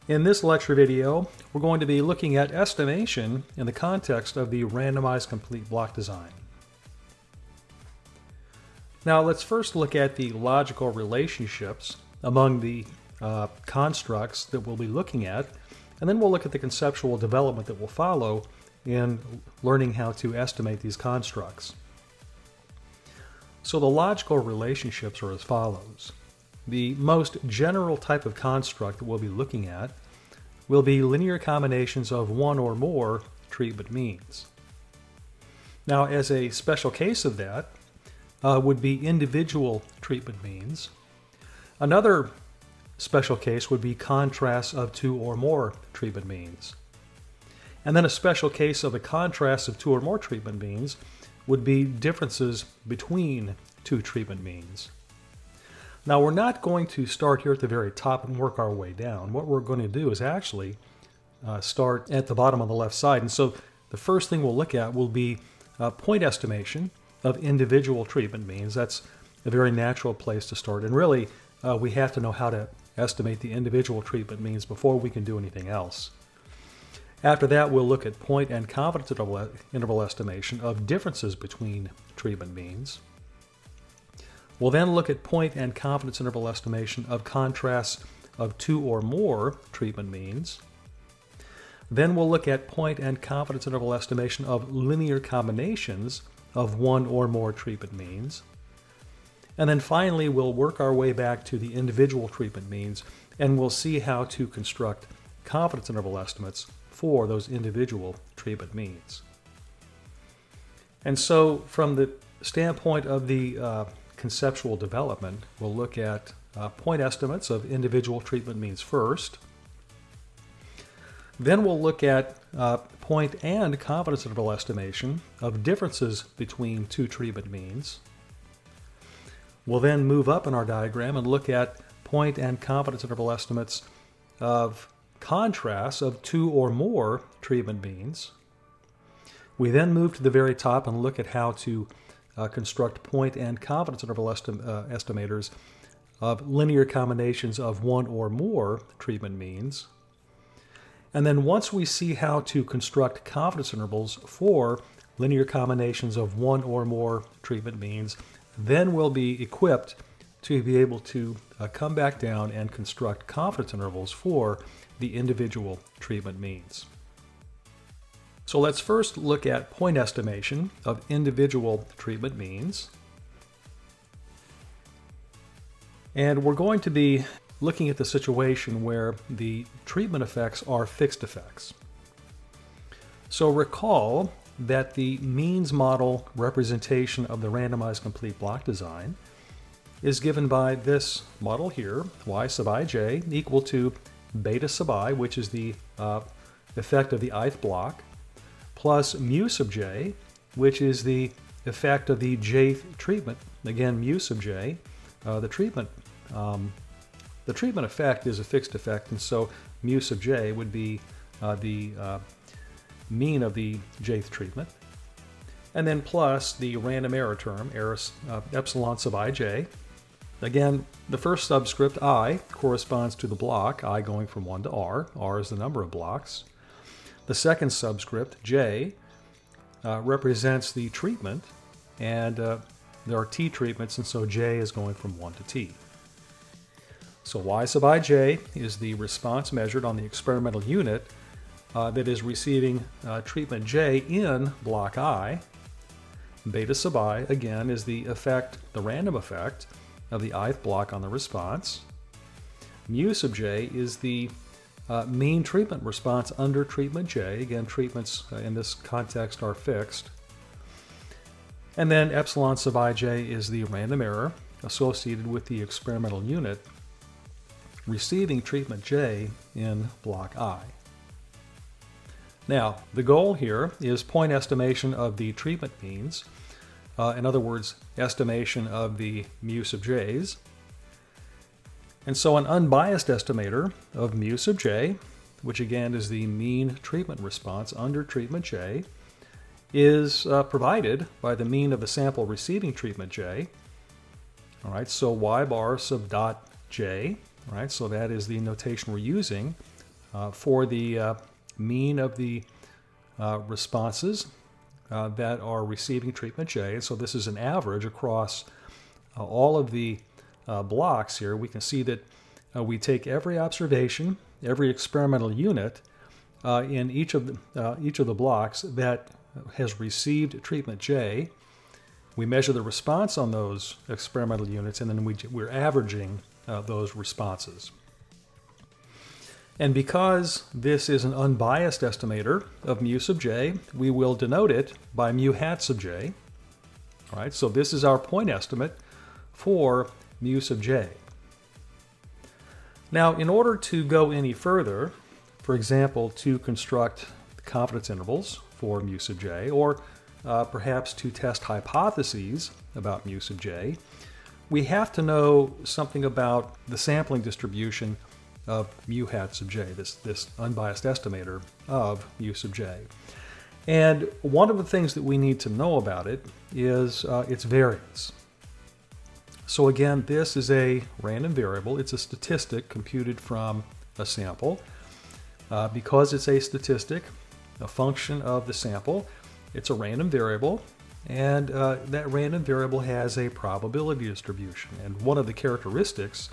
In this lecture video, we're going to be looking at estimation in the context of the randomized complete block design. Now let's first look at the logical relationships among the constructs that we'll be looking at, and then we'll look at the conceptual development that will follow in learning how to estimate these constructs. So the logical relationships are as follows. The most general type of construct that we'll be looking at will be linear combinations of one or more treatment means. Now, as a special case of that would be individual treatment means. Another special case would be contrasts of two or more treatment means. And then a special case of a contrast of two or more treatment means would be differences between two treatment means. Now, we're not going to start here at the very top and work our way down. What we're going to do is actually start at the bottom on the left side. And so the first thing we'll look at will be point estimation of individual treatment means. That's a very natural place to start. And really, we have to know how to estimate the individual treatment means before we can do anything else. After that, we'll look at point and confidence interval estimation of differences between treatment means. We'll then look at point and confidence interval estimation of contrasts of two or more treatment means. Then we'll look at point and confidence interval estimation of linear combinations of one or more treatment means. And then finally, we'll work our way back to the individual treatment means, and we'll see how to construct confidence interval estimates for those individual treatment means. And so from the standpoint of the conceptual development, we'll look at point estimates of individual treatment means first. Then we'll look at point and confidence interval estimation of differences between two treatment means. We'll then move up in our diagram and look at point and confidence interval estimates of contrasts of two or more treatment means. We then move to the very top and look at how to construct point and confidence interval estimators of linear combinations of one or more treatment means. And then once we see how to construct confidence intervals for linear combinations of one or more treatment means, then we'll be equipped to be able to come back down and construct confidence intervals for the individual treatment means. So let's first look at point estimation of individual treatment means. And we're going to be looking at the situation where the treatment effects are fixed effects. So recall that the means model representation of the randomized complete block design is given by this model here, y sub ij equal to beta sub I, which is the effect of the ith block, plus mu sub j, which is the effect of the jth treatment. Again, mu sub j, the treatment effect is a fixed effect, and so mu sub j would be the mean of the jth treatment. And then plus the random error term, epsilon sub ij. Again, the first subscript I corresponds to the block, I going from 1 to r is the number of blocks. The second subscript, j, represents the treatment, and there are t treatments, and so j is going from 1 to t. So y sub ij is the response measured on the experimental unit that is receiving treatment j in block I. Beta sub I, again, is the effect, the random effect, of the ith block on the response. Mu sub j is the mean treatment response under treatment j. Again, treatments in this context are fixed. And then epsilon sub ij is the random error associated with the experimental unit receiving treatment j in block I. Now, the goal here is point estimation of the treatment means. In other words, estimation of the mu sub j's. And so an unbiased estimator of mu sub j, which again is the mean treatment response under treatment j, is provided by the mean of the sample receiving treatment j. All right, so y bar sub dot j, all right, so that is the notation we're using for the mean of the responses that are receiving treatment J. So this is an average across all of the blocks here. We can see that we take every observation, every experimental unit in each of the blocks that has received treatment J. We measure the response on those experimental units, and then we're averaging those responses. And because this is an unbiased estimator of mu sub j, we will denote it by mu hat sub j. All right, so this is our point estimate for mu sub j. Now, in order to go any further, for example, to construct confidence intervals for mu sub j, or perhaps to test hypotheses about mu sub j, we have to know something about the sampling distribution of mu hat sub j, this unbiased estimator of mu sub j. And one of the things that we need to know about it is its variance. So again, this is a random variable. It's a statistic computed from a sample. Because it's a statistic, a function of the sample, it's a random variable, and that random variable has a probability distribution. And one of the characteristics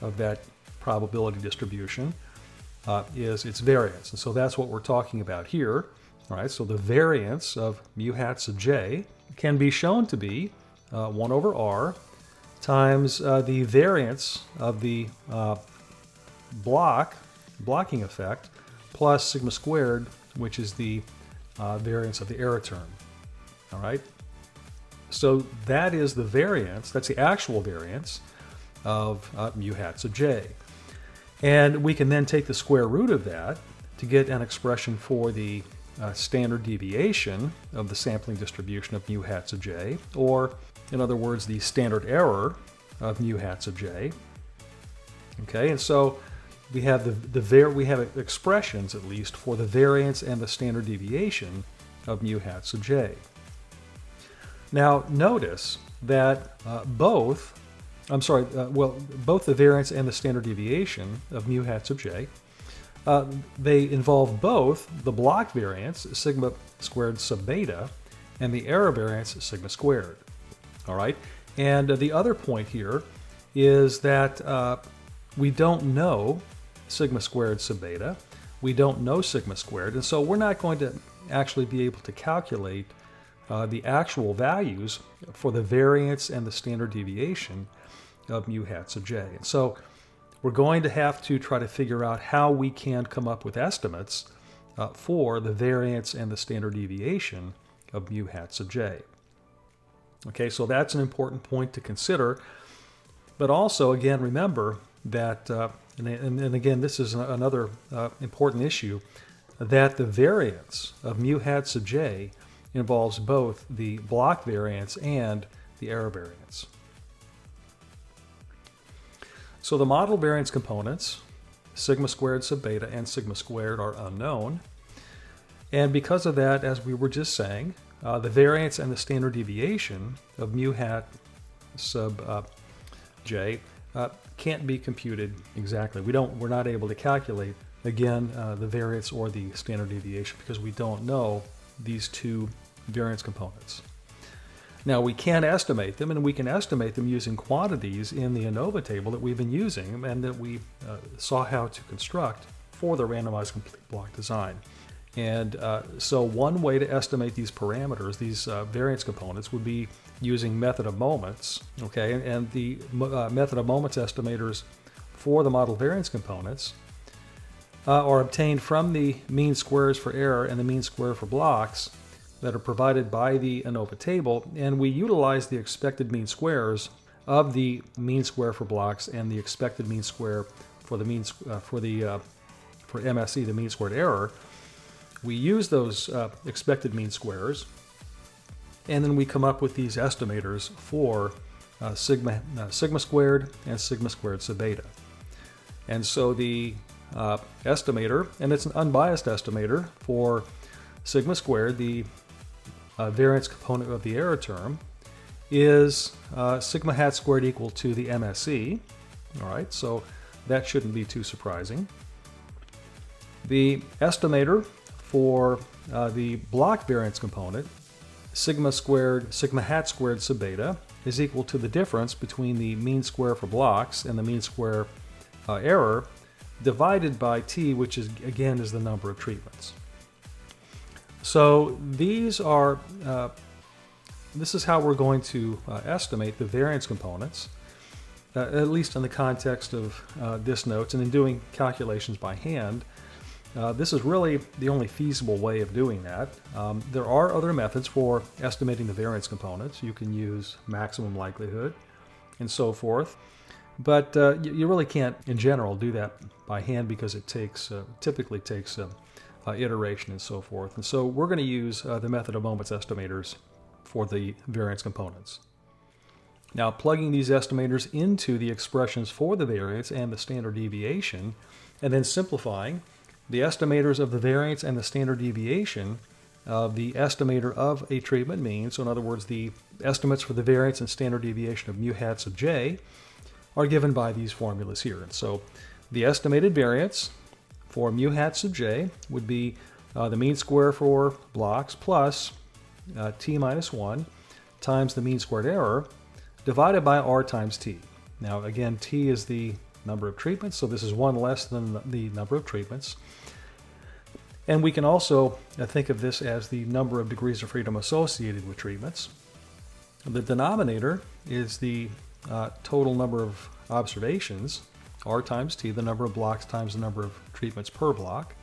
of that probability distribution is its variance. And so that's what we're talking about here. All right, so the variance of mu hat sub j can be shown to be 1 over r times the variance of the blocking effect plus sigma squared, which is the variance of the error term. All right, so that is the variance, that's the actual variance of mu hat sub j. And we can then take the square root of that to get an expression for the standard deviation of the sampling distribution of mu hat sub j, or in other words, the standard error of mu hat sub j. Okay, and so we have we have expressions at least for the variance and the standard deviation of mu hat sub j. Now notice that both the variance and the standard deviation of mu hat sub j, they involve both the block variance, sigma squared sub beta, and the error variance, sigma squared. All right, and the other point here is that we don't know sigma squared sub beta, we don't know sigma squared, and so we're not going to actually be able to calculate the actual values for the variance and the standard deviation of mu hat sub j. And so we're going to have to try to figure out how we can come up with estimates for the variance and the standard deviation of mu hat sub j. Okay, so that's an important point to consider. But also, again, remember that, and again, this is another important issue, that the variance of mu hat sub j involves both the block variance and the error variance. So the model variance components, sigma squared sub beta and sigma squared, are unknown. And because of that, as we were just saying, the variance and the standard deviation of mu hat sub j can't be computed exactly. We're not able to calculate, again, the variance or the standard deviation because we don't know these two variance components. Now we can estimate them, and we can estimate them using quantities in the ANOVA table that we've been using and that we saw how to construct for the randomized complete block design. And so one way to estimate these parameters, these variance components, would be using method of moments. Okay, and the method of moments estimators for the model variance components are obtained from the mean squares for error and the mean square for blocks that are provided by the ANOVA table, and we utilize the expected mean squares of the mean square for blocks and the expected mean square for the for MSE, the mean squared error. We use those expected mean squares, and then we come up with these estimators for sigma squared and sigma squared sub beta. And so the estimator, and it's an unbiased estimator for sigma squared, the variance component of the error term, is sigma hat squared equal to the MSE. All right, so that shouldn't be too surprising. The estimator for the block variance component, sigma hat squared sub beta, is equal to the difference between the mean square for blocks and the mean square error divided by t, which is again is the number of treatments. So these are this is how we're going to estimate the variance components, at least in the context of this notes, and in doing calculations by hand. This is really the only feasible way of doing that. There are other methods for estimating the variance components. You can use maximum likelihood and so forth, but you really can't, in general, do that by hand because it typically takes iteration and so forth. And so we're going to use the method of moments estimators for the variance components. Now, plugging these estimators into the expressions for the variance and the standard deviation, and then simplifying, the estimators of the variance and the standard deviation of the estimator of a treatment mean, so in other words, the estimates for the variance and standard deviation of mu hat sub j, are given by these formulas here. And so the estimated variance for mu hat sub j would be the mean square for blocks plus t minus 1 times the mean squared error divided by r times t. Now again, t is the number of treatments, so this is one less than the number of treatments. And we can also think of this as the number of degrees of freedom associated with treatments. The denominator is the total number of observations, r times t, the number of blocks times the number of treatments per block.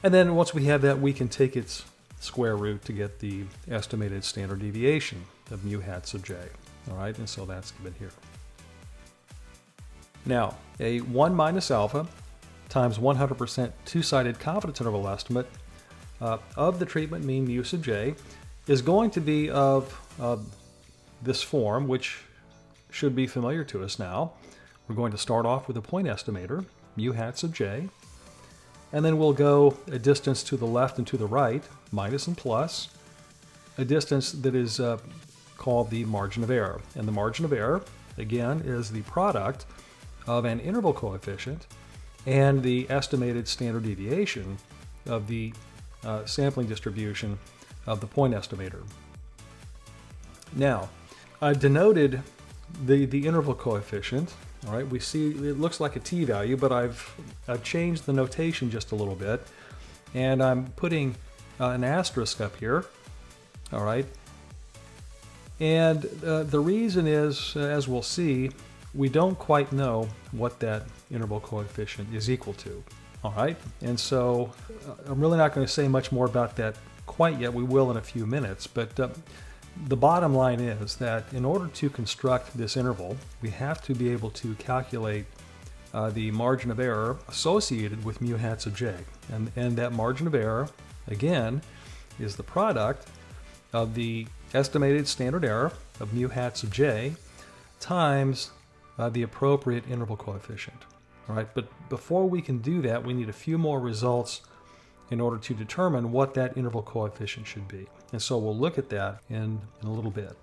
And then once we have that, we can take its square root to get the estimated standard deviation of mu hat sub j. All right, and so that's given here. Now, a 1 minus alpha times 100% two-sided confidence interval estimate of the treatment mean mu sub j is going to be of this form, which should be familiar to us now. We're going to start off with a point estimator, mu hat sub j, and then we'll go a distance to the left and to the right, minus and plus, a distance that is called the margin of error. And the margin of error, again, is the product of an interval coefficient and the estimated standard deviation of the sampling distribution of the point estimator. Now, I've denoted the interval coefficient. All right, we see it looks like a t-value, but I've changed the notation just a little bit, and I'm putting an asterisk up here. All right, and the reason is, as we'll see, we don't quite know what that interval coefficient is equal to. All right, and so I'm really not going to say much more about that quite yet. We will in a few minutes, but the bottom line is that in order to construct this interval, we have to be able to calculate the margin of error associated with mu hat sub j. And that margin of error, again, is the product of the estimated standard error of mu hat sub j times the appropriate interval coefficient. All right, but before we can do that, we need a few more results in order to determine what that interval coefficient should be. And so we'll look at that in a little bit.